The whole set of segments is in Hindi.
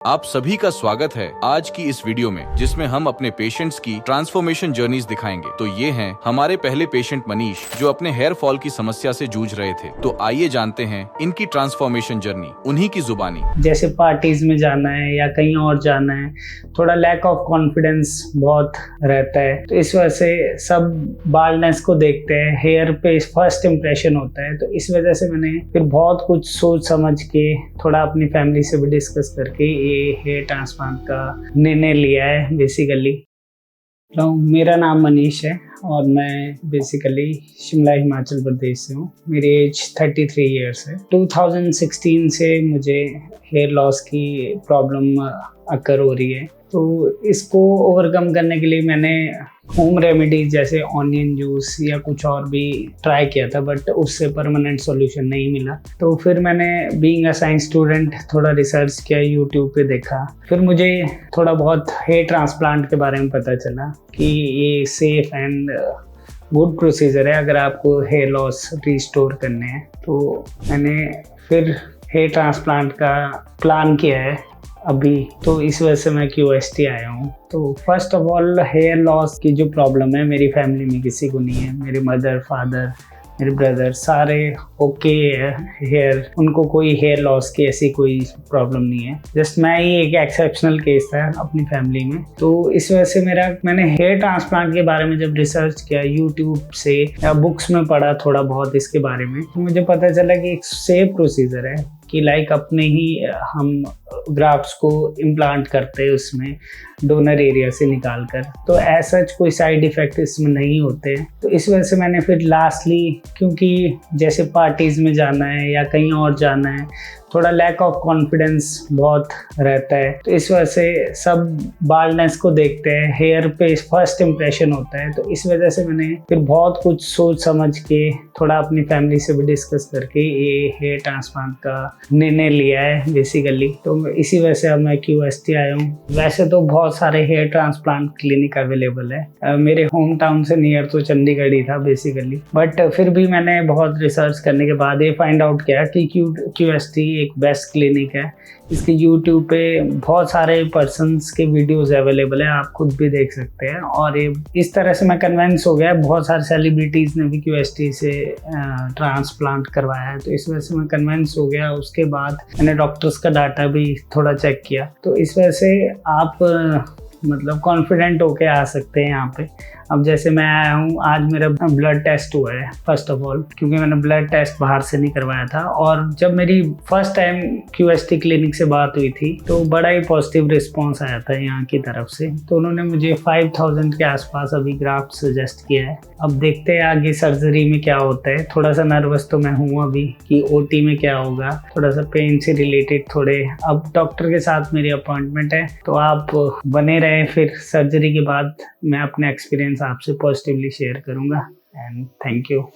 आप सभी का स्वागत है आज की इस वीडियो में, जिसमें हम अपने पेशेंट्स की ट्रांसफॉर्मेशन जर्नीज दिखाएंगे। तो ये हैं हमारे पहले पेशेंट मनीष, जो अपने हेयर फॉल की समस्या से जूझ रहे थे। तो आइए जानते हैं इनकी ट्रांसफॉर्मेशन जर्नी उन्हीं की जुबानी। जैसे पार्टीज में जाना है या कहीं और जाना है, थोड़ा लैक ऑफ कॉन्फिडेंस बहुत रहता है, तो इस वजह से सब बाल्डनेस को देखते हैं, हेयर पे फर्स्ट इम्प्रेशन होता है। तो इस वजह से मैंने फिर बहुत कुछ सोच समझ के, थोड़ा अपनी फैमिली से भी डिस्कस करके ये हेयर ट्रांसप्लांट का निर्णय लिया है बेसिकली। तो मेरा नाम मनीष है और मैं बेसिकली शिमला हिमाचल प्रदेश से हूँ। मेरी एज 33 इयर्स है। 2016 से मुझे हेयर लॉस की प्रॉब्लम अकर हो रही है, तो इसको ओवरकम करने के लिए मैंने होम रेमेडीज जैसे ऑनियन जूस या कुछ और भी ट्राई किया था, बट उससे परमानेंट सॉल्यूशन नहीं मिला। तो फिर मैंने बीइंग अ साइंस स्टूडेंट थोड़ा रिसर्च किया, यूट्यूब पे देखा। फिर मुझे थोड़ा बहुत हेयर ट्रांसप्लांट के बारे में पता चला कि ये सेफ एंड गुड प्रोसीजर है अगर आपको हेयर लॉस रिस्टोर करने हैं। तो मैंने फिर हेयर ट्रांसप्लांट का प्लान किया है अभी, तो इस वजह से मैं QST आया हूँ। तो first of all, hair loss की जो प्रॉब्लम है मेरी फैमिली में किसी को नहीं है। मेरे मदर, फादर, मेरे ब्रदर सारे ओके है हेयर, उनको कोई हेयर लॉस की ऐसी कोई प्रॉब्लम नहीं है। जस्ट मैं ही एक एक्सेप्शनल केस था अपनी फैमिली में। तो इस वजह से मैंने हेयर ट्रांसप्लांट के बारे में जब रिसर्च किया यूट्यूब से या बुक्स में पढ़ा थोड़ा बहुत इसके बारे में, तो मुझे पता चला कि एक सेफ प्रोसीजर है कि लाइक अपने ही हम ग्राफ्ट्स को इम्प्लांट करते हैं उसमें डोनर एरिया से निकाल कर, तो ऐसा कोई साइड इफ़ेक्ट इसमें नहीं होते। तो इस वजह से मैंने फिर लास्टली, क्योंकि जैसे पार्टीज़ में जाना है या कहीं और जाना है, थोड़ा लैक ऑफ कॉन्फिडेंस बहुत रहता है, तो इस वजह से सब बाल्डनेस को देखते हैं, हेयर पे फर्स्ट इम्प्रेशन होता है। तो इस वजह से मैंने फिर बहुत कुछ सोच समझ के, थोड़ा अपनी फैमिली से भी डिस्कस करके ये हेयर ट्रांसप्लांट का निर्णय लिया है बेसिकली। तो इसी वजह से अब मैं QST आया हूँ। वैसे तो बहुत सारे हेयर ट्रांसप्लांट क्लिनिक अवेलेबल है, मेरे होम टाउन से नियर तो चंडीगढ़ ही था बेसिकली, बट फिर भी मैंने बहुत रिसर्च करने के बाद ये फाइंड आउट किया कि QST एक बेस्ट क्लिनिक है। इसके YouTube पे बहुत सारे पर्सन्स के वीडियोस अवेलेबल है, आप खुद भी देख सकते हैं। और ये इस तरह से मैं कन्विंस हो गया, बहुत सारे सेलिब्रिटीज़ ने भी QST से ट्रांसप्लांट करवाया है, तो इस वजह से मैं कन्विंस हो गया। उसके बाद मैंने डॉक्टर्स का डाटा भी थोड़ा चेक किया, तो इस वजह से आप मतलब कॉन्फिडेंट होके आ सकते हैं यहाँ पे। अब जैसे मैं आया हूँ, आज मेरा ब्लड टेस्ट हुआ है फर्स्ट ऑफ ऑल, क्योंकि मैंने ब्लड टेस्ट बाहर से नहीं करवाया था। और जब मेरी फर्स्ट टाइम QST क्लिनिक से बात हुई थी, तो बड़ा ही पॉजिटिव रिस्पांस आया था यहाँ की तरफ से। तो उन्होंने मुझे 5000 के आसपास अभी ग्राफ्ट सजेस्ट किया है। अब देखते हैं आगे सर्जरी में क्या होता है। थोड़ा सा नर्वस तो मैं हूँ अभी कि OT में क्या होगा, थोड़ा सा पेन से रिलेटेड थोड़े। अब डॉक्टर के साथ मेरी अपॉइंटमेंट है, तो आप बने रहें। फिर सर्जरी के बाद मैं अपने एक्सपीरियंस आपसे पॉजिटिवली शेयर करूंगा। And thank you.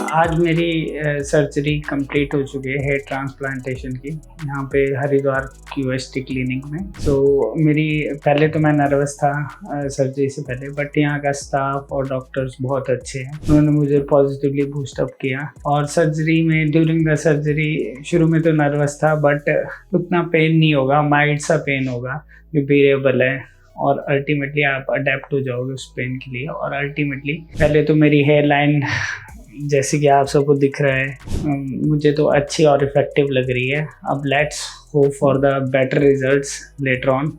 आज मेरी सर्जरी कंप्लीट हो चुकी है हेयर ट्रांसप्लांटेशन की, यहाँ पे हरिद्वार QST क्लिनिक में। तो मेरी पहले तो मैं नर्वस था सर्जरी से पहले, बट यहाँ का स्टाफ और डॉक्टर्स बहुत अच्छे हैं। उन्होंने मुझे पॉजिटिवली बूस्टअप किया। और सर्जरी में, ड्यूरिंग द सर्जरी, शुरू में तो नर्वस था, बट उतना पेन नहीं होगा, माइल्ड सा पेन होगा जो बेरेबल है। और अल्टीमेटली आप अडेप्ट हो जाओगे उस पेन के लिए। और अल्टीमेटली पहले तो मेरी हेयर लाइन जैसे कि आप सबको दिख रहा है, मुझे तो अच्छी और इफ़ेक्टिव लग रही है। अब let's hope for the better results later on.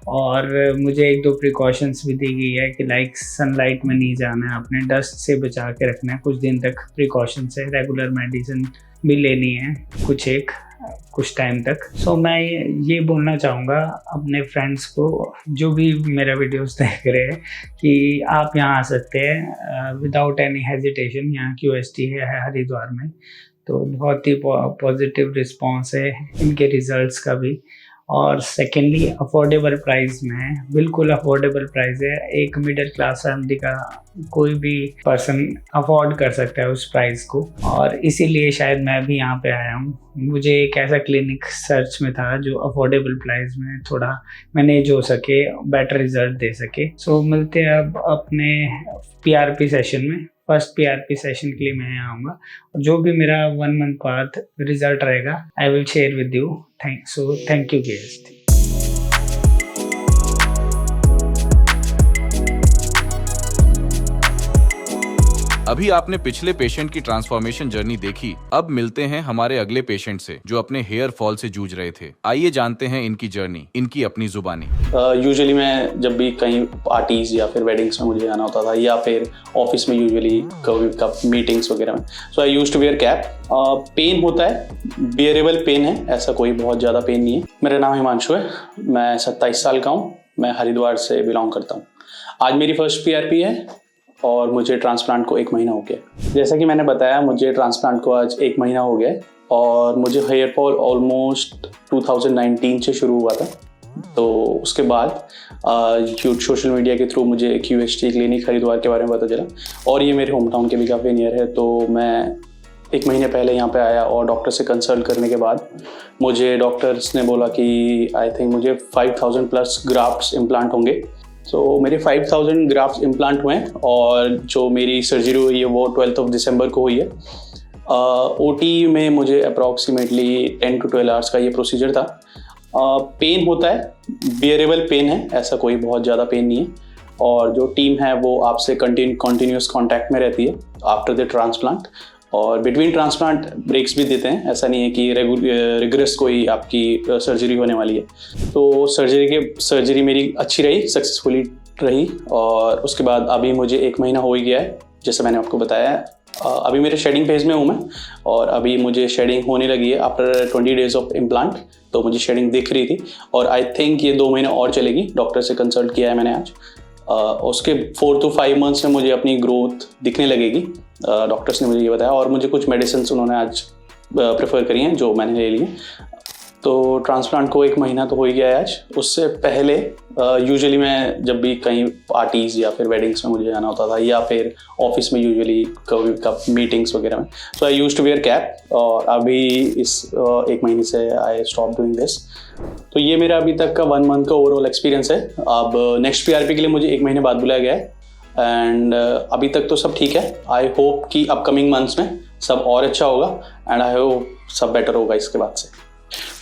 और मुझे 1-2 प्रिकॉशंस भी दी गई है कि लाइक सनलाइट में नहीं जाना है, आपने डस्ट से बचा के रखना है कुछ दिन तक। प्रिकॉशंस है, रेगुलर मेडिसिन भी लेनी है कुछ एक, कुछ टाइम तक। सो मैं ये बोलना चाहूँगा अपने फ्रेंड्स को जो भी मेरा वीडियोस देख रहे हैं कि आप यहाँ आ सकते हैं विदाउट एनी हेजिटेशन। यहाँ QST है हरिद्वार में, तो बहुत ही पॉजिटिव रिस्पांस है इनके रिजल्ट्स का भी। और सेकेंडली अफोर्डेबल प्राइस में है, बिल्कुल अफोर्डेबल प्राइस है। एक मिडिल क्लास फैमिली का कोई भी पर्सन अफोर्ड कर सकता है उस प्राइस को, और इसीलिए शायद मैं भी यहाँ पे आया हूँ। मुझे एक ऐसा क्लिनिक सर्च में था जो अफोर्डेबल प्राइस में थोड़ा मैनेज हो सके, बेटर रिजल्ट दे सके। सो मिलते हैं अब अपने PRP सेशन में। फर्स्ट PRP सेशन के लिए मैं यहाँ आऊँगा, जो भी मेरा 1 मंथ बाद रिजल्ट रहेगा I will share with you. Thank you guessed. अभी आपने पिछले पेशेंट की ट्रांसफॉर्मेशन जर्नी देखी। अब मिलते हैं हमारे अगले पेशेंट से जो अपने हेयर फॉल से जूझ रहे थे। आइए जानते हैं इनकी जर्नी, इनकी अपनी जुबानी। यूजुअली मैं जब भी कहीं पार्टीज या फिर वेडिंग्स में मुझे जाना होता था, या फिर ऑफिस में यूजुअली कभी मीटिंग्स वगैरह में, so I used to wear cap. Pain होता है, बियरेबल पेन है, ऐसा कोई बहुत ज़्यादा पेन नहीं है। मेरा नाम हिमांशु है, मैं 27 साल का हूँ, मैं हरिद्वार से बिलोंग करता हूँ। आज मेरी फर्स्ट PRP है और मुझे ट्रांसप्लांट को 1 महीना हो गया। जैसा कि मैंने बताया, मुझे ट्रांसप्लांट को आज 1 महीना हो गया है और मुझे हेयर फॉल ऑलमोस्ट 2019 से शुरू हुआ था। तो उसके बाद सोशल मीडिया के थ्रू मुझे QST क्लिनिक हरिद्वार के बारे में पता चला, और ये मेरे होम टाउन के भी काफ़ी नियर है। तो मैं 1 महीने पहले यहाँ पे आया और डॉक्टर से कंसल्ट करने के बाद मुझे डॉक्टर्स ने बोला कि आई थिंक मुझे 5000+ ग्राफ्ट्स इम्प्लांट होंगे। सो मेरे 5000 ग्राफ्ट्स इम्प्लांट हुए हैं, और जो मेरी सर्जरी हुई है वो 12 दिसंबर को हुई है। OT में मुझे अप्रॉक्सीमेटली 10 to 12 आवर्स का ये प्रोसीजर था। पेन होता है, बियरेबल पेन है, ऐसा कोई बहुत ज़्यादा पेन नहीं है। और जो टीम है वो आपसे कंटिन्यूस कॉन्टैक्ट में रहती है आफ्टर द ट्रांसप्लांट, और बिटवीन ट्रांसप्लांट ब्रेक्स भी देते हैं। ऐसा नहीं है कि रिगरस कोई आपकी सर्जरी होने वाली है। तो सर्जरी मेरी अच्छी रही, सक्सेसफुली रही, और उसके बाद अभी मुझे 1 महीना हो ही गया है, जैसे मैंने आपको बताया। अभी मेरे शेडिंग फेज में हूँ मैं, और अभी मुझे शेडिंग होने लगी है आफ्टर 20 डेज ऑफ इम्प्लांट। तो मुझे शेडिंग दिख रही थी, और आई थिंक ये 2 महीने और चलेगी। डॉक्टर से कंसल्ट किया है मैंने आज। उसके 4 to 5 मंथ्स में मुझे अपनी ग्रोथ दिखने लगेगी, डॉक्टर्स ने मुझे ये बताया। और मुझे कुछ मेडिसिन उन्होंने आज प्रेफर करी हैं जो मैंने ले ली हैं। तो ट्रांसप्लांट को 1 महीना तो हो ही गया है आज। उससे पहले यूजुअली मैं जब भी कहीं पार्टीज या फिर वेडिंग्स में मुझे जाना होता था, या फिर ऑफिस में यूजुअली कभी मीटिंग्स वगैरह में, so I used to wear cap. और अभी इस 1 महीने से आई स्टॉप डूइंग दिस। तो ये मेरा अभी तक का 1 मंथ का ओवरऑल एक्सपीरियंस है। अब नेक्स्ट PRP के लिए मुझे 1 महीने बाद बुलाया गया है, एंड अभी तक तो सब ठीक है। आई होप कि अपकमिंग मंथ्स में सब और अच्छा होगा, एंड आई होप सब बेटर होगा इसके बाद से।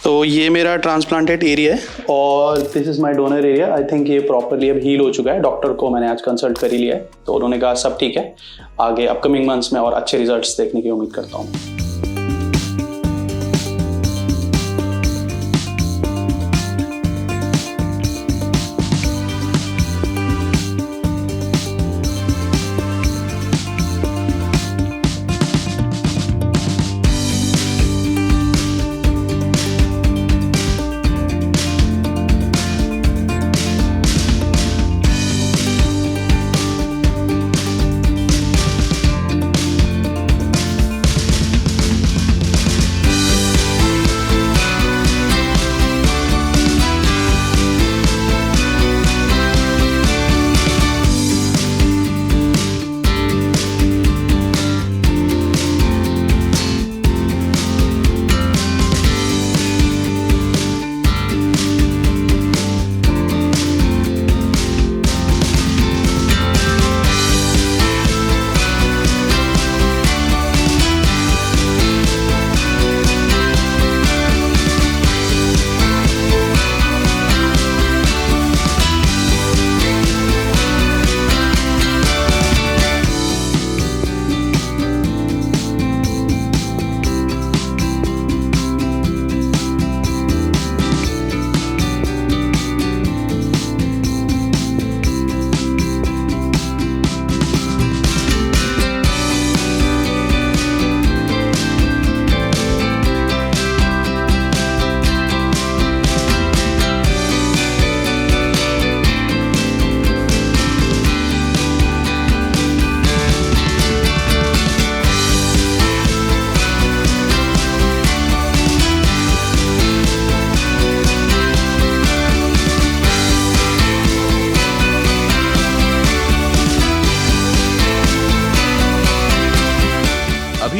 तो ये मेरा ट्रांसप्लांटेड एरिया है, और this is my donor area. I think ये प्रॉपरली अब हील हो चुका है। डॉक्टर को मैंने आज कंसल्ट कर ही लिया है, तो उन्होंने कहा सब ठीक है। आगे अपकमिंग मंथ्स में और अच्छे रिजल्ट्स देखने की उम्मीद करता हूँ।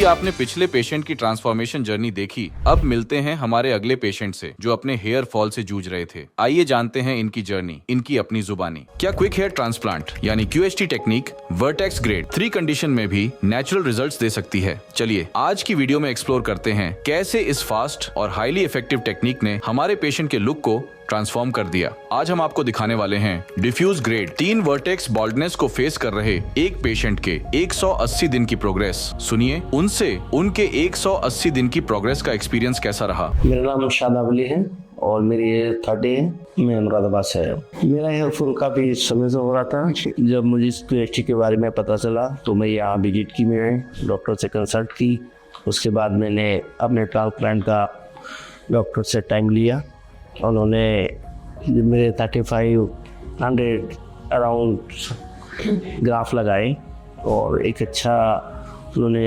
आपने पिछले पेशेंट की ट्रांसफॉर्मेशन जर्नी देखी, अब मिलते हैं हमारे अगले पेशेंट से जो अपने हेयर फॉल से जूझ रहे थे। आइए जानते हैं इनकी जर्नी, इनकी अपनी जुबानी। क्या क्विक हेयर ट्रांसप्लांट यानी QHT technique vertex grade 3 condition में भी नेचुरल रिजल्ट्स दे सकती है? चलिए आज की वीडियो में एक्सप्लोर करते हैं कैसे इस फास्ट और हाईली इफेक्टिव टेक्निक ने हमारे पेशेंट के लुक को ट्रांसफॉर्म कर दिया। आज हम आपको दिखाने वाले हैं डिफ्यूज ग्रेड 3 वर्टेक्स बाल्डनेस को फेस कर रहे एक पेशेंट के 180 दिन की प्रोग्रेस। सुनिए उनसे उनके 180 दिन की प्रोग्रेस का एक्सपीरियंस कैसा रहा। मेरा नाम शादाब अली है और मेरी एज 30 है। मैं मुरादाबाद से आया हूँ। मेरा हेयर फॉल काफ़ी समय से हो रहा था। जब मुझे QHT के बारे में पता चला तो मैं यहाँ विजिट की, मैंने डॉक्टर से कंसल्ट की। उसके बाद मैंने अपने ट्रांसप्लांट का डॉक्टर से टाइम लिया। उन्होंने मेरे 3500 अराउंड ग्राफ लगाए और एक अच्छा उन्होंने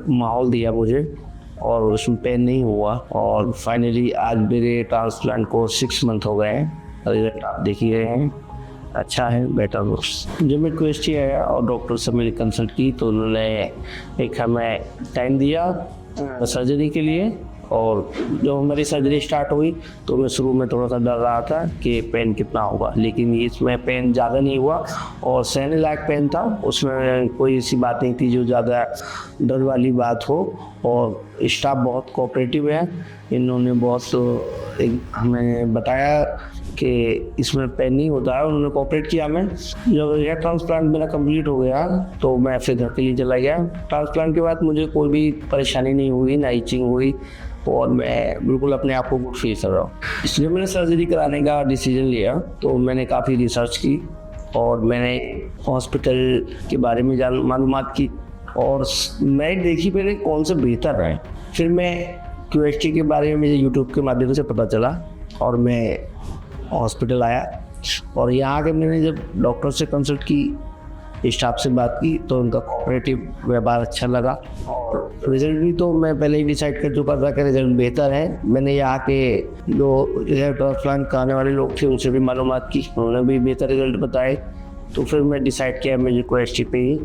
माहौल दिया मुझे और उसमें पेन नहीं हुआ। और फाइनली आज मेरे ट्रांसप्लांट को 6 मंथ हो गए हैं। रिजल्ट आप देख ही रहे हैं, अच्छा है, बेटर लुक्स। जब मैं QHT आया और डॉक्टर से मेरी कंसल्ट की तो उन्होंने एक हमें टाइम दिया सर्जरी के लिए। और जब हमारी सर्जरी स्टार्ट हुई तो मैं शुरू में थोड़ा सा डर रहा था कि पेन कितना होगा, लेकिन इसमें पेन ज़्यादा नहीं हुआ और सहने लायक पेन था। उसमें कोई ऐसी बात नहीं थी जो ज़्यादा डर वाली बात हो। और स्टाफ बहुत कोऑपरेटिव है, इन्होंने बहुत हमें बताया कि इसमें पेन नहीं होता है, उन्होंने कोऑपरेट किया। मैं जब हेयर ट्रांसप्लांट मेरा कंप्लीट हो गया तो मैं फिर घर के लिए चला गया। ट्रांसप्लांट के बाद मुझे कोई भी परेशानी नहीं हुई, ना इचिंग हुई और मैं बिल्कुल अपने आप को गुड फील कर रहा हूँ। इसलिए मैंने सर्जरी कराने का डिसीजन लिया। तो मैंने काफ़ी रिसर्च की और मैंने हॉस्पिटल के बारे में मालूमात की और मैं देखी मैंने कौन से बेहतर रहे। फिर मैं QHT के बारे में मुझे यूट्यूब के माध्यम से पता चला और मैं हॉस्पिटल आया और यहाँ आके मैंने जब डॉक्टर से कंसल्ट की, स्टाफ से बात की तो उनका कोऑपरेटिव व्यवहार अच्छा लगा। और रिजल्ट भी तो मैं पहले ही डिसाइड कर चुका था कि रिजल्ट बेहतर है। मैंने यहाँ के जो हेयर ट्रांसप्लांट कराने वाले लोग थे उनसे भी मालूमात की, उन्होंने भी बेहतर रिजल्ट बताए। तो फिर मैं डिसाइड किया मुझे QHT पे ही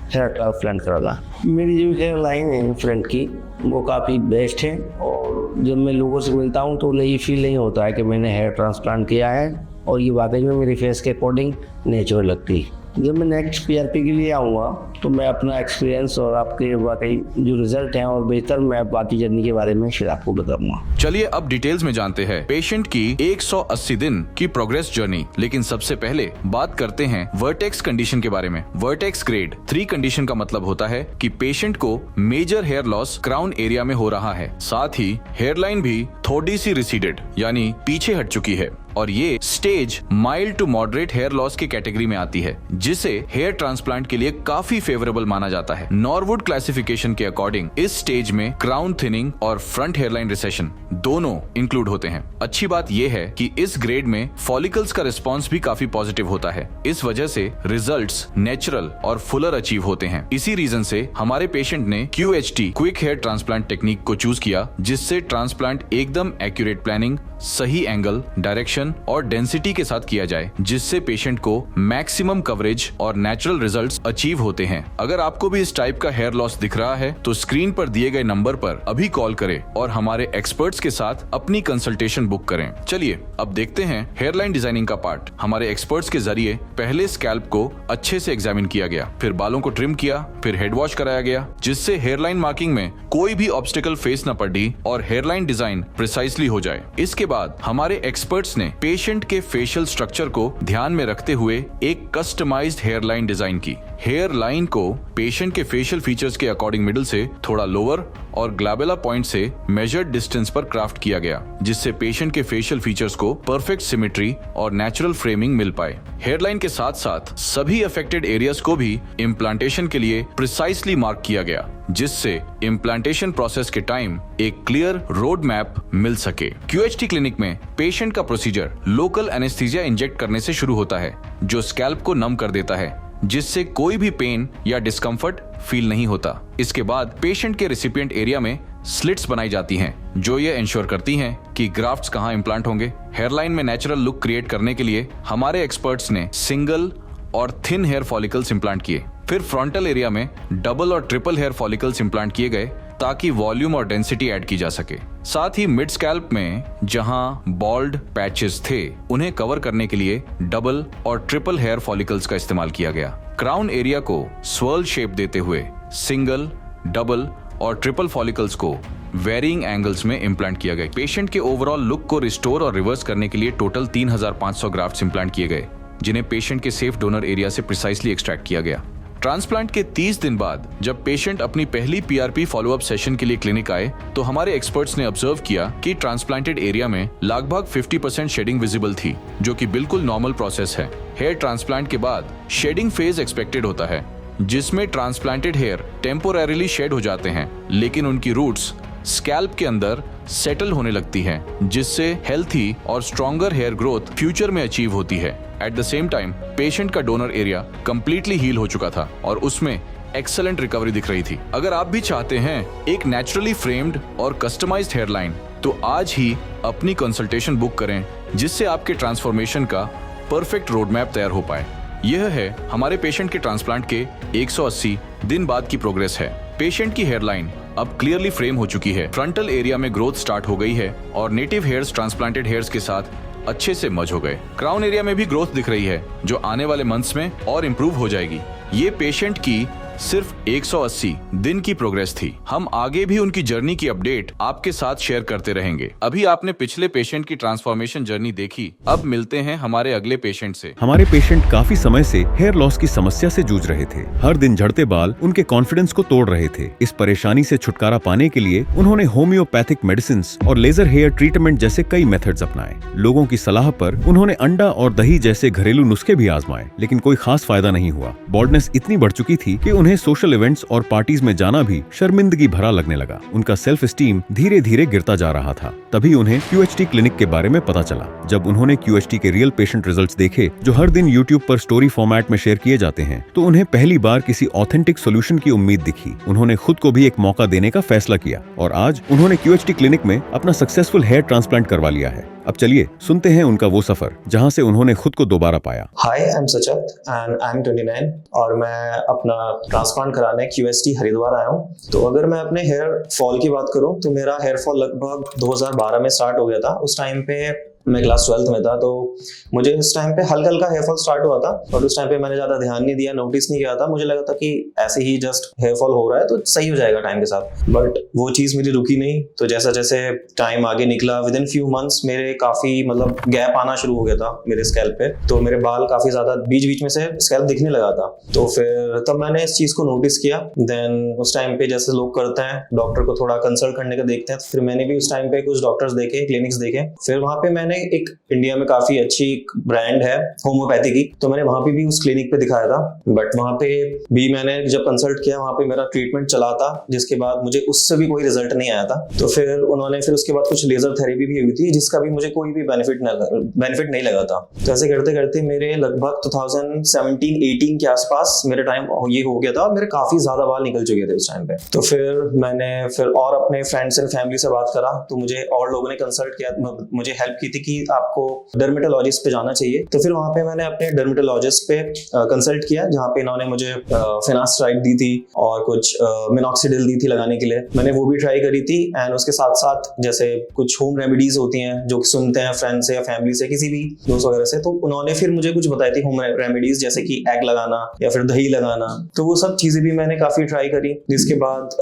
हेयर ट्रांसप्लांट कराना। मेरी जो हेयर लाइन है फ्रंट की वो काफ़ी बेस्ट है और जब मैं लोगों से मिलता हूँ तो उन्हें ये फील नहीं होता है कि मैंने हेयर ट्रांसप्लांट किया है और ये वाकई में मेरी फेस के अकॉर्डिंग नेचुरल लगती है। जब मैं नेक्स्ट PRP के लिए आऊँगा तो मैं अपना एक्सपीरियंस और आपके वाकई जो रिजल्ट हैं और बेहतर मैं बाकी जर्नी के बारे में फिर आपको बताऊंगा। चलिए अब डिटेल्स में जानते हैं पेशेंट की 180 दिन की प्रोग्रेस जर्नी। लेकिन सबसे पहले बात करते हैं वर्टेक्स कंडीशन के बारे में। वर्टेक्स ग्रेड 3 कंडीशन का मतलब होता है कि पेशेंट को major hair loss crown area में हो रहा है, साथ ही हेयरलाइन भी थोड़ी सी रिसीडेड यानी पीछे हट चुकी है और ये stage mild to moderate hair loss की कैटेगरी में आती है, जिसे हेयर ट्रांसप्लांट के लिए काफी फेवरेबल माना जाता है। नॉरवुड क्लासिफिकेशन के अकॉर्डिंग इस स्टेज में क्राउन थिनिंग और फ्रंट हेयरलाइन रिसेशन दोनों इंक्लूड होते हैं। अच्छी बात यह है कि इस ग्रेड में फॉलिकल्स का रिस्पॉन्स भी काफी पॉजिटिव होता है। इस वजह से रिजल्ट्स नेचुरल और फुलर अचीव होते हैं। इसी रीजन से हमारे पेशेंट ने QHT quick hair transplant technique को चूज किया, जिससे ट्रांसप्लांट एकदम एक्यूरेट प्लानिंग, सही एंगल, डायरेक्शन और डेंसिटी के साथ किया जाए, जिससे पेशेंट को मैक्सिमम कवरेज और नेचुरल रिजल्ट्स अचीव होते हैं। अगर आपको भी इस टाइप का हेयर लॉस दिख रहा है तो स्क्रीन पर दिए गए नंबर पर अभी कॉल करें और हमारे एक्सपर्ट्स के साथ अपनी कंसल्टेशन बुक करें। चलिए अब देखते हैं हेयरलाइन डिजाइनिंग का पार्ट। हमारे एक्सपर्ट्स के जरिए पहले स्कैल्प को अच्छे से एग्जामिन किया गया, फिर बालों को ट्रिम किया, फिर हेड वॉश कराया गया, जिससे हेयरलाइन मार्किंग में कोई भी ऑब्स्टिकल फेस न पड़ी और हेयरलाइन डिजाइन प्रिसाइसली हो जाए। इसके बाद हमारे एक्सपर्ट्स ने पेशेंट के फेशियल स्ट्रक्चर को ध्यान में रखते हुए एक कस्टमाइज्ड हेयरलाइन डिजाइन की। हेयर लाइन को पेशेंट के फेशियल फीचर्स के अकॉर्डिंग मिडिल से थोड़ा लोअर और ग्लैबुला पॉइंट से मेजर्ड डिस्टेंस पर क्राफ्ट किया गया, जिससे पेशेंट के फेशियल फीचर्स को परफेक्ट सिमेट्री और नेचुरल फ्रेमिंग मिल पाए। हेयरलाइन के साथ साथ सभी अफेक्टेड एरियाज को भी इम्प्लांटेशन के लिए प्रिसाइसली मार्क किया गया, जिससे इम्प्लांटेशन प्रोसेस के टाइम एक क्लियर रोड मैप मिल सके। QHT क्लिनिक में पेशेंट का प्रोसीजर लोकल एनेस्थीसिया इंजेक्ट करने से शुरू होता है, जो स्कैल्प को नम कर देता है, जिससे कोई भी पेन या डिस्कम्फर्ट फील नहीं होता। इसके बाद पेशेंट के रिसिपिएंट एरिया में स्लिट्स बनाई जाती हैं, जो ये इंश्योर करती हैं कि ग्राफ्ट्स कहाँ इम्प्लांट होंगे। हेयरलाइन में नेचुरल लुक क्रिएट करने के लिए हमारे एक्सपर्ट्स ने सिंगल और थिन हेयर फॉलिकल्स इम्प्लांट किए, फिर फ्रंटल एरिया में डबल और ट्रिपल हेयर फॉलिकल्स इंप्लांट किए गए ताकि वॉल्यूम और डेंसिटी ऐड की जा सके। साथ ही मिड स्कैल्प में जहां बॉल्ड पैचेस थे उन्हें कवर करने के लिए डबल और ट्रिपल हेयर फॉलिकल्स का इस्तेमाल किया गया। क्राउन एरिया को स्वर्ल शेप देते हुए सिंगल, डबल और ट्रिपल फॉलिकल्स को वेरिंग एंगल्स में इंप्लांट किया गया। पेशेंट के ओवरऑल लुक को रिस्टोर और रिवर्स करने के लिए टोटल 3500 ग्राफ्ट्स इंप्लांट किए गए, जिन्हें पेशेंट के सेफ डोनर एरिया से प्रिसाइसली एक्सट्रैक्ट किया गया। ट्रांसप्लांट के 30 दिन बाद जब पेशेंट अपनी पहली पीआरपी फॉलोअप सेशन के लिए क्लिनिक आए तो हमारे एक्सपर्ट्स ने ऑब्जर्व किया कि ट्रांसप्लांटेड एरिया में लगभग 50% शेडिंग विजिबल थी, जो कि बिल्कुल नॉर्मल प्रोसेस है। हेयर ट्रांसप्लांट के बाद शेडिंग फेज एक्सपेक्टेड होता है, जिसमें ट्रांसप्लांटेड हेयर टेम्पोरेरीली शेड हो जाते हैं, लेकिन उनकी रूट्स स्कैल्प के अंदर सेटल होने लगती हैं, जिससे हेल्थी और स्ट्रॉन्गर हेयर ग्रोथ फ्यूचर में अचीव होती है। At the same time patient का डोनर एरिया कंप्लीटली हील हो चुका था और उसमें एक्सेलेंट रिकवरी दिख रही थी। अगर आप भी चाहते हैं एक नेचुरली फ्रेम्ड और कस्टमाइज्ड हेयरलाइन, तो आज ही अपनी कंसल्टेशन बुक करें, जिससे आपके ट्रांसफॉर्मेशन का परफेक्ट रोड मैप तैयार हो पाए। यह है हमारे पेशेंट के ट्रांसप्लांट के 180 दिन बाद की प्रोग्रेस है। पेशेंट की हेयरलाइन अब क्लियरली फ्रेम हो चुकी है, फ्रंटल एरिया में ग्रोथ स्टार्ट हो गई है और नेटिव हेयर्स ट्रांसप्लांटेड हेयर्स के साथ अच्छे से मर्ज हो गए। क्राउन एरिया में भी ग्रोथ दिख रही है, जो आने वाले मंथ्स में और इम्प्रूव हो जाएगी। ये पेशेंट की सिर्फ 180 दिन की प्रोग्रेस थी। हम आगे भी उनकी जर्नी की अपडेट आपके साथ शेयर करते रहेंगे। अभी आपने पिछले पेशेंट की ट्रांसफॉर्मेशन जर्नी देखी, अब मिलते हैं हमारे अगले पेशेंट से। हमारे पेशेंट काफी समय से हेयर लॉस की समस्या से जूझ रहे थे। हर दिन झड़ते बाल उनके कॉन्फिडेंस को तोड़ रहे थे। इस परेशानी से छुटकारा पाने के लिए उन्होंने होम्योपैथिक मेडिसिन और लेजर हेयर ट्रीटमेंट जैसे कई मेथड्स अपनाए। लोगों की सलाह पर उन्होंने अंडा और दही जैसे घरेलू नुस्खे भी आजमाए, लेकिन कोई खास फायदा नहीं हुआ। बॉल्डनेस इतनी बढ़ चुकी थी कि उन्हें सोशल इवेंट्स और पार्टीज में जाना भी शर्मिंदगी भरा लगने लगा। उनका सेल्फ स्टीम धीरे धीरे गिरता जा रहा था। तभी उन्हें QHT क्लिनिक के बारे में पता चला। जब उन्होंने QHT के रियल पेशेंट रिजल्ट्स देखे, जो हर दिन YouTube पर स्टोरी फॉर्मेट में शेयर किए जाते हैं, तो उन्हें पहली बार किसी ऑथेंटिक सोल्यूशन की उम्मीद दिखी। उन्होंने खुद को भी एक मौका देने का फैसला किया और आज उन्होंने QHT क्लिनिक में अपना सक्सेसफुल हेयर ट्रांसप्लांट करवा लिया है। अब चलिए सुनते हैं उनका वो सफर जहां से उन्होंने खुद को दोबारा पाया। Hi, I am Sachat and I am 29 और मैं अपना ट्रांसप्लांट कराने QHT हरिद्वार आया हूँ। तो अगर मैं अपने हेयर फॉल की बात करूँ तो मेरा हेयर फॉल लगभग 2012 में स्टार्ट हो गया था। उस टाइम पे मैं क्लास 12th में था, तो मुझे उस टाइम पे हल्का हल्का हेयर फॉल स्टार्ट हुआ था और उस टाइम पे मैंने ज्यादा ध्यान नहीं दिया, नोटिस नहीं किया था। मुझे लगा था कि ऐसे ही जस्ट हेयर फॉल हो रहा है तो सही हो जाएगा टाइम के साथ, बट वो चीज मेरी रुकी नहीं। तो जैसा जैसे टाइम आगे निकला, विद इन फ्यू मंथ्स मेरे काफी मतलब गैप आना शुरू हो गया था मेरे स्कैल्प पे। तो मेरे बाल काफी ज्यादा बीच बीच में से स्कैल्प दिखने लगा था। तो फिर तब मैंने इस चीज को नोटिस किया। देन उस टाइम पे जैसे लोग करते हैं, डॉक्टर को थोड़ा कंसल्ट करने का देखते हैं, तो फिर मैंने भी उस टाइम पे कुछ डॉक्टर्स देखे, क्लिनिक्स देखे। फिर वहां पे मैंने एक इंडिया में काफी अच्छी ब्रांड है होम्योपैथी की, तो मैंने वहां पे भी उस क्लिनिक पे दिखाया था। बट वहां पे भी मैंने जब कंसल्ट किया, वहां पे मेरा ट्रीटमेंट चला था, जिसके बाद मुझे उससे भी कोई रिजल्ट नहीं आया था। तो फिर उन्होंने फिर उसके बाद कुछ लेजर थेरेपी भी हुई थी, जिसका भी मुझे कोई भी बेनिफिट नहीं लगा था। तो ऐसे करते करते मेरे लगभग 2017-18 के आसपास मेरे टाइम ये हो गया था और मेरे काफी ज्यादा बाल निकल चुके थे उस टाइम पे। तो फिर मैंने और अपने फ्रेंड्स एंड फैमिली से बात करा, तो मुझे और लोगों ने कंसल्ट किया, मुझे हेल्प की थी कि आपको डर्मेटोलॉजिस्ट पे जाना चाहिए। तो फिर वहां पे मैंने अपने डर्मेटोलॉजिस्ट पे कंसल्ट किया, जहाँ पे इन्होंने मुझे फिनास्ट्राइड दी थी और कुछ मिनॉक्सिडिल दी थी लगाने के लिए। मैंने वो भी ट्राई करी थी। एंड उसके साथ साथ जैसे कुछ होम रेमेडीज होती हैं जो सुनते हैं फ्रेंड्स से या फैमिली से, किसी भी दोस्त वगैरह से, तो उन्होंने फिर मुझे कुछ बताई थी होम रेमेडीज, जैसे कि एग लगाना या फिर दही लगाना। तो वो सब चीजें भी मैंने काफी ट्राई करी, जिसके बाद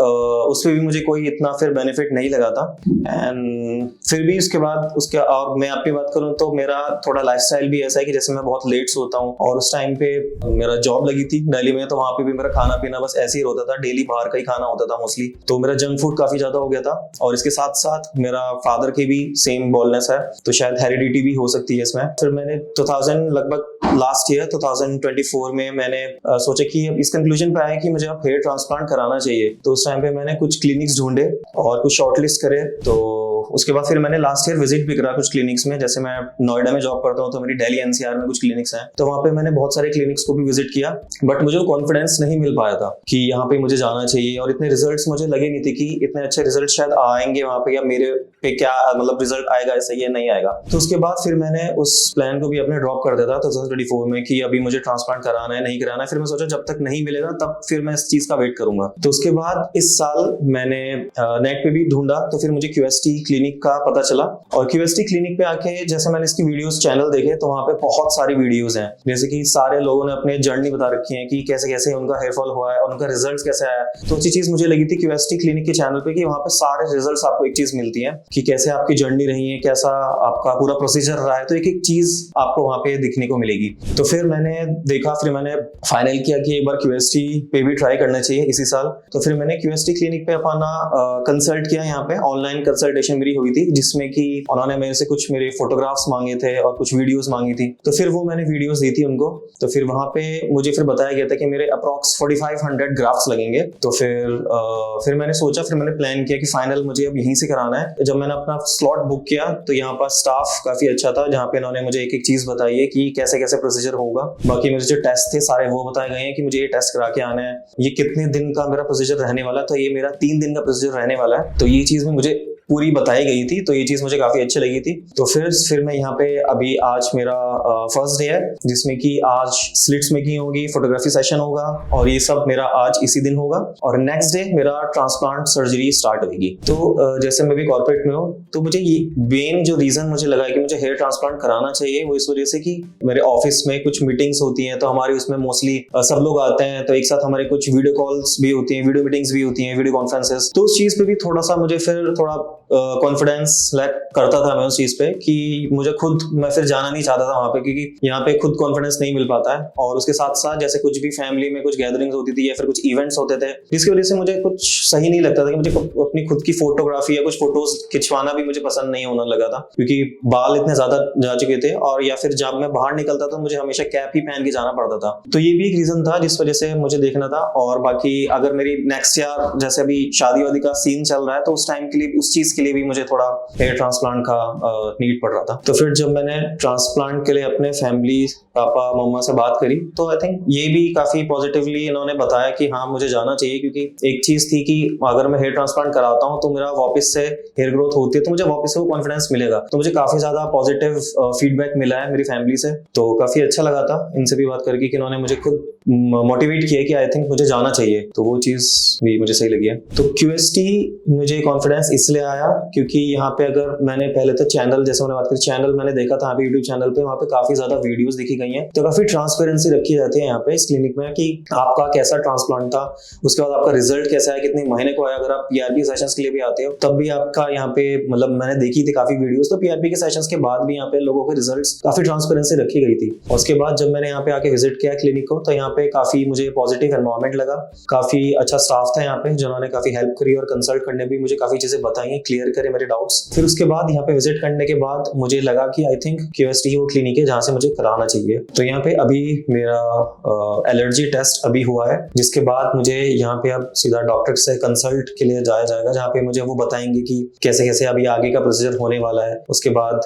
उस पर भी मुझे कोई इतना फिर बेनिफिट नहीं लगा था। एंड फिर भी उसके बाद और मैं आपकी बात करूं तो मेरा थोड़ा लाइफस्टाइल भी ऐसा है कि जैसे मैं बहुत लेट सोता हूं, और उस टाइम पे मेरा जॉब लगी थी दिल्ली में, तो वहां पे भी मेरा खाना पीना बस ऐसे ही होता था, डेली बाहर का ही खाना होता था मोस्टली। तो मेरा जंक फूड काफी ज्यादा हो गया था, और इसके साथ साथ मेरा फादर की भी सेम बॉलनेस है, तो शायद हेरिडिटी भी हो सकती है इसमें। फिर मैंने 2000 लगभग लास्ट ईयर 2024 में मैंने सोचा कि अब इस कंक्लूजन पे आया कि मुझे अब हेयर ट्रांसप्लांट कराना चाहिए। तो उस टाइम पे मैंने कुछ क्लिनिक्स ढूंढे और कुछ शॉर्टलिस्ट करे। तो उसके बाद फिर मैंने लास्ट ईयर विजिट भी करा कुछ क्लिनिक्स में। जैसे मैं नोएडा में जॉब करता हूँ तो मेरी दिल्ली एनसीआर में कुछ क्लिनिक्स हैं, तो वहाँ पे मैंने बहुत सारे क्लिनिक्स को भी विजिट किया, बट मुझे कॉन्फिडेंस नहीं मिल पाया था कि यहाँ पे मुझे जाना चाहिए, और इतने रिजल्ट्स मुझे लगे नहीं थे कि इतने अच्छे रिजल्ट शायद आएंगे वहाँ पे, या मेरे पे क्या मतलब रिजल्ट आएगा सही है नहीं आएगा। तो उसके बाद फिर मैंने उस प्लान को भी अपने ड्रॉप कर दिया था 2024 में कि अभी मुझे ट्रांसप्लांट कराना है नहीं कराना है। फिर मैं सोचा जब तक नहीं मिलेगा तब फिर मैं इस चीज का वेट करूंगा। तो उसके बाद इस साल मैंने नेट पे भी ढूंढा, तो फिर मुझे क्यूएसटी क्लिनिक का पता चला, और क्यूएसटी क्लिनिक पे आके जैसे मैंने इसकी वीडियोस चैनल देखे तो वहाँ पे बहुत सारी वीडियोस हैं, जैसे कि सारे लोगों ने अपने जर्नी बता रखी है कि कैसे कैसे उनका हेयर फॉल हुआ है और उनका रिजल्ट कैसे आया। तो अच्छी चीज मुझे लगी थी क्यूएसटी क्लिनिक के चैनल पे कि वहाँ पे सारे रिजल्ट्स आपको एक चीज मिलती है कि कैसे आपकी जर्नी रही है, कैसा आपका पूरा प्रोसीजर रहा है, तो एक एक चीज आपको वहाँ पे दिखने को मिलेगी। तो फिर मैंने देखा, फिर मैंने फाइनल किया कि एक बार क्यूएसटी पे भी ट्राई करना चाहिए इसी साल। तो फिर मैंने क्यूएसटी क्लिनिक पे अपना कंसल्ट किया, यहाँ पे ऑनलाइन कंसल्टेशन मेरी हुई थी, जिसमें कि उन्होंने मेरे से कुछ मेरे फोटोग्राफ्स मांगे थे और कुछ वीडियोस मांगी थी। तो फिर वो मैंने वीडियोस दी थी उनको। तो फिर वहाँ पे मुझे फिर बताया गया था कि मेरे अप्रॉक्स 4500 ग्राफ्स लगेंगे। तो फिर मैंने सोचा, फिर मैंने प्लान किया कि फाइनल मुझे अब यहीं से कराना है। जब मैंने अपना स्लॉट बुक किया तो यहाँ पर स्टाफ काफी अच्छा था, जहाँ पे इन्होंने मुझे एक एक चीज बताई है कि कैसे कैसे प्रोसीजर होगा। बाकी मुझे जो टेस्ट थे सारे वो बताए गए हैं कि मुझे ये टेस्ट करा के आना है, ये कितने दिन का मेरा प्रोसीजर रहने वाला है, तो ये मेरा 3 दिन का प्रोसीजर रहने वाला है। तो ये चीज में मुझे पूरी बताई गई थी, तो ये चीज मुझे काफी अच्छी लगी थी। तो फिर मैं यहाँ पे अभी आज मेरा फर्स्ट डे है, जिसमें कि आज स्लिट्स मेकिंग होगी, फोटोग्राफी सेशन होगा, और ये सब मेरा आज इसी दिन होगा। और नेक्स्ट डे मेरा ट्रांसप्लांट सर्जरी स्टार्ट होगी। तो जैसे मैं भी कॉर्पोरेट में हूँ, तो मुझे ये मेन जो रीजन मुझे लगा है कि मुझे हेयर ट्रांसप्लांट कराना चाहिए, वो इस वजह से कि मेरे ऑफिस में कुछ मीटिंग्स होती हैं, तो हमारी उसमें मोस्टली सब लोग आते हैं, तो एक साथ हमारे कुछ वीडियो कॉल्स भी होती हैं, वीडियो मीटिंग्स भी होती हैं, वीडियो कॉन्फ्रेंसेस। तो उस चीज पे भी थोड़ा सा मुझे फिर थोड़ा कॉन्फिडेंस लैक करता था मैं उस चीज पे, कि मैं फिर जाना नहीं चाहता था वहां पे, क्योंकि यहाँ पे खुद कॉन्फिडेंस नहीं मिल पाता है। और उसके साथ साथ जैसे कुछ भी फैमिली में कुछ गैदरिंग्स होती थी या फिर कुछ इवेंट्स होते थे, जिसकी वजह से मुझे कुछ सही नहीं लगता था कि मुझे अपनी खुद की फोटोग्राफी या कुछ फोटोज खिंचवाना भी मुझे पसंद नहीं होने लगा था, क्योंकि बाल इतने ज्यादा जा चुके थे, और या फिर जब मैं बाहर निकलता था मुझे हमेशा कैप ही पहन के जाना पड़ता था। तो ये भी एक रीजन था जिस वजह से मुझे देखना था। और बाकी अगर मेरी नेक्स्ट ईयर जैसे अभी शादी वादी का सीन चल रहा है, तो उस टाइम के लिए उस चीज के लिए भी मुझे थोड़ा हेयर ट्रांसप्लांट का नीड पड़ रहा था। तो फिर जब मैंने ट्रांसप्लांट के लिए अपने फैमिली पापा मम्मा से बात करी, तो आई थिंक ये भी काफी पॉजिटिवली इन्होंने बताया कि हाँ मुझे जाना चाहिए, क्योंकि एक चीज थी कि अगर मैं हेयर ट्रांसप्लांट कराता हूँ तो मेरा वापस से हेयर ग्रोथ होती है, तो मुझे वापस से वो कॉन्फिडेंस मिलेगा। तो मुझे काफी ज्यादा पॉजिटिव फीडबैक मिला है मेरी फैमिली से, तो काफी अच्छा लगा था इनसे भी बात करके कि इन्होंने मुझे खुद मोटिवेट किया कि आई थिंक मुझे जाना चाहिए। तो वो चीज भी मुझे सही लगी है। तो क्यूएसटी मुझे कॉन्फिडेंस इसलिए आया क्योंकि यहाँ पे अगर मैंने पहले तो चैनल, जैसे मैंने बात करी चैनल मैंने देखा था अभी यूट्यूब चैनल पे, वहाँ पे काफी ज्यादा वीडियोस दिखी गई हैं, तो काफी ट्रांसपेरेंसी रखी जाती है यहाँ पे इस क्लिनिक में कि आपका कैसा ट्रांसप्लांट था, उसके बाद आपका रिजल्ट कैसा है, कितने महीने को आया। अगर आप पीआरपी सेशंस के लिए भी आते हो तब भी आपका यहाँ पे मतलब मैंने देखी थी काफी वीडियोस, तो पीआरपी के सेशंस के बाद भी यहाँ पे लोगों के रिजल्ट्स काफी ट्रांसपेरेंसी रखी गई थी। और उसके बाद जब मैंने यहाँ पे आके विजिट किया क्लिनिक को, तो यहाँ पे काफी मुझे पॉजिटिव एनवायरमेंट लगा, काफी अच्छा स्टाफ था यहाँ पे जिन्होंने काफी हेल्प करी और कंसल्ट करने भी मुझे काफी चीजें बताई, क्लियर करे मेरे डाउट्स। फिर उसके बाद यहाँ पे विजिट करने के बाद मुझे लगा कि आई थिंक क्यूएसटी वो क्लिनिक है जहाँ से मुझे कराना चाहिए। तो यहाँ पे अभी मेरा एलर्जी टेस्ट अभी हुआ है, जिसके बाद मुझे यहाँ पे अब सीधा डॉक्टर से कंसल्ट के लिए जाया जाएगा, जहाँ पे मुझे वो बताएंगे कि कैसे कैसे अभी आगे का प्रोसीजर होने वाला है। उसके बाद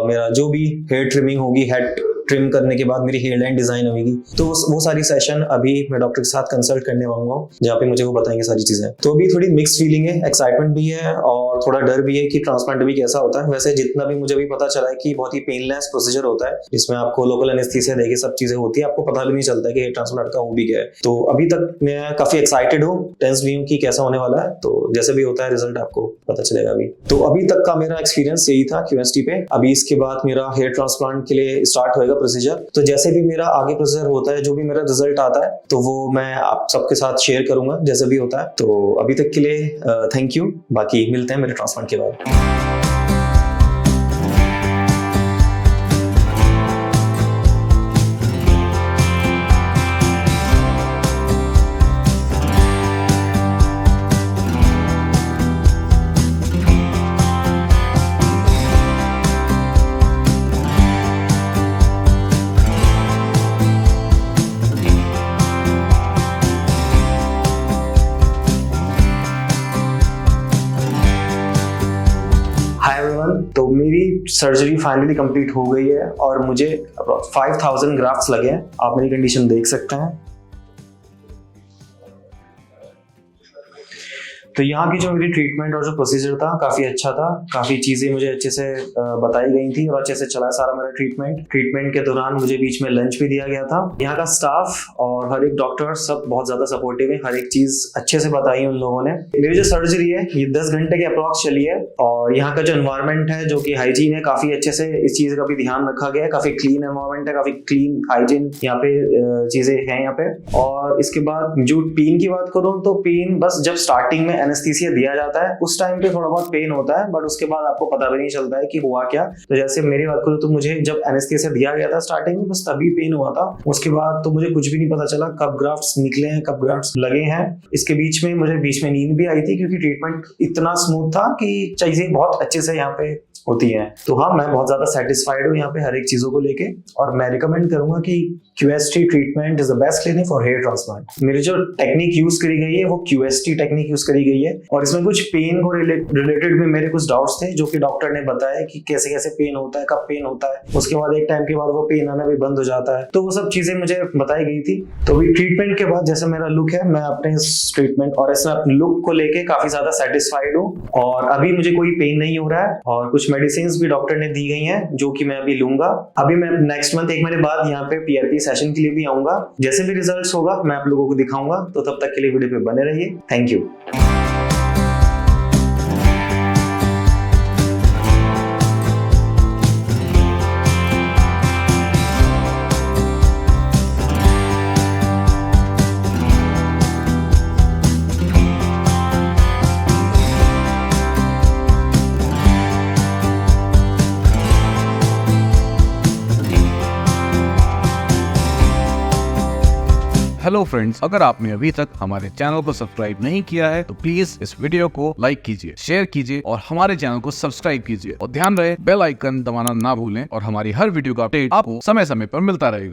मेरा जो भी हेयर ट्रिमिंग होगी, हेड ट्रिम करने के बाद मेरी हेयर लाइन डिजाइन होगी, तो वो सारी सेशन अभी मैं डॉक्टर के साथ कंसल्ट करने वाऊंगा, जहाँ पे मुझे वो बताएंगे सारी चीजें। तो अभी थोड़ी मिक्स फीलिंग है, एक्साइटमेंट भी है और थोड़ा डर भी है कि ट्रांसप्लांट भी कैसा होता है। वैसे जितना भी मुझे भी पता चला है कि बहुत ही पेनलेस प्रोसीजर होता है, जिसमें आपको लोकल एनेस्थीसिया देके सब चीजें होती है, आपको पता भी नहीं चलता है कि हेयर ट्रांसप्लांट का हो भी गया है। तो अभी तक मैं काफी एक्साइटेड हूँ, टेंस भी हूँ कि कैसा होने वाला है। तो जैसे भी होता है रिजल्ट आपको पता चलेगा अभी। तो अभी तक का मेरा एक्सपीरियंस यही था क्यूएसटी पे। अभी इसके बाद मेरा हेयर ट्रांसप्लांट के लिए स्टार्ट होएगा प्रोसीजर। तो जैसे भी मेरा आगे प्रोसीजर होता है, जो भी मेरा रिजल्ट आता है, तो वो मैं आप सबके साथ शेयर करूंगा जैसे भी होता है। तो अभी तक के लिए थैंक यू। बाकी मिलते हैं मेरे ट्रांसप्लांट के बाद। मेरी सर्जरी फाइनली कंप्लीट हो गई है और मुझे 5000 ग्राफ्ट्स लगे हैं। आप मेरी कंडीशन देख सकते हैं। तो यहाँ की जो मेरी ट्रीटमेंट और जो प्रोसीजर था काफ़ी अच्छा था। काफ़ी चीज़ें मुझे अच्छे से बताई गई थी और अच्छे से चला सारा मेरा ट्रीटमेंट के दौरान मुझे बीच में लंच भी दिया गया था। यहाँ का स्टाफ और हर एक डॉक्टर सब बहुत ज़्यादा सपोर्टिव है, हर एक चीज़ अच्छे से बताई उन लोगों ने। मेरी जो सर्जरी है ये 10 घंटे के अप्रॉक्स चली है और यहाँ का जो एनवायरनमेंट है जो कि हाइजीन है, काफ़ी अच्छे से इस चीज़ का भी ध्यान रखा गया है। काफ़ी क्लीन एनवायरनमेंट है, काफ़ी क्लीन हाइजीन यहाँ पे चीज़ें हैं यहाँ पे। और इसके बाद जो पेन की बात करूँ तो पेन बस जब स्टार्टिंग में एनेस्थीसिया दिया जाता है उस टाइम पे थोड़ा बहुत पेन होता है, बट उसके बाद आपको पता भी नहीं चलता है कि हुआ क्या। तो जैसे मेरी बात करूँ तो मुझे जब एनेस्थीसिया दिया गया था स्टार्टिंग में बस तभी पेन हुआ था। उसके बाद तो मुझे कुछ भी नहीं पता चला कब ग्राफ्ट्स निकले हैं, कब ग्राफ्ट्स लगे हैं। इसके बीच में मुझे नींद भी आई थी क्योंकि ट्रीटमेंट इतना स्मूथ था कि चीजें बहुत अच्छे से यहाँ पे होती हैं। तो हाँ, मैं बहुत ज्यादा सेटिस्फाइड हूँ यहाँ पे हर एक चीजों को लेके और मैं रिकमेंड करूंगा कि QST treatment is the best clinic for hair transplant. मेरी जो टेक्निक यूज करी गई है वो QST टेक्निक यूज करी गई है और इसमें कुछ पेन को रिलेटेड में मेरे कुछ डाउट्स थे जो कि डॉक्टर ने बताया कि कैसे कैसे पेन होता है, कब पेन होता है। उसके बाद एक टाइम के बाद वो पेन आना भी बंद हो जाता है। तो वो सब चीजें मुझे बताई गई थी। तो भी ट्रीटमेंट के बाद जैसे मेरा लुक है, मैं अपने इस ट्रीटमेंट और इसमें अपने लुक को लेके काफी ज्यादा सेटिस्फाइड हूँ और अभी मुझे कोई पेन नहीं हो रहा है और कुछ मेडिसिन भी डॉक्टर ने दी गई हैं जो कि मैं अभी लूंगा। अभी मैं नेक्स्ट मंथ 1 महीने बाद यहाँ पे PRP सेशन के लिए भी आऊंगा। जैसे भी रिजल्ट्स होगा मैं आप लोगों को दिखाऊंगा। तो तब तक के लिए वीडियो पे बने रहिए। Thank you. हेलो फ्रेंड्स, अगर आपने अभी तक हमारे चैनल को सब्सक्राइब नहीं किया है तो प्लीज इस वीडियो को लाइक कीजिए, शेयर कीजिए और हमारे चैनल को सब्सक्राइब कीजिए और ध्यान रहे बेल आइकन दबाना ना भूलें और हमारी हर वीडियो का अपडेट आपको समय समय पर मिलता रहेगा।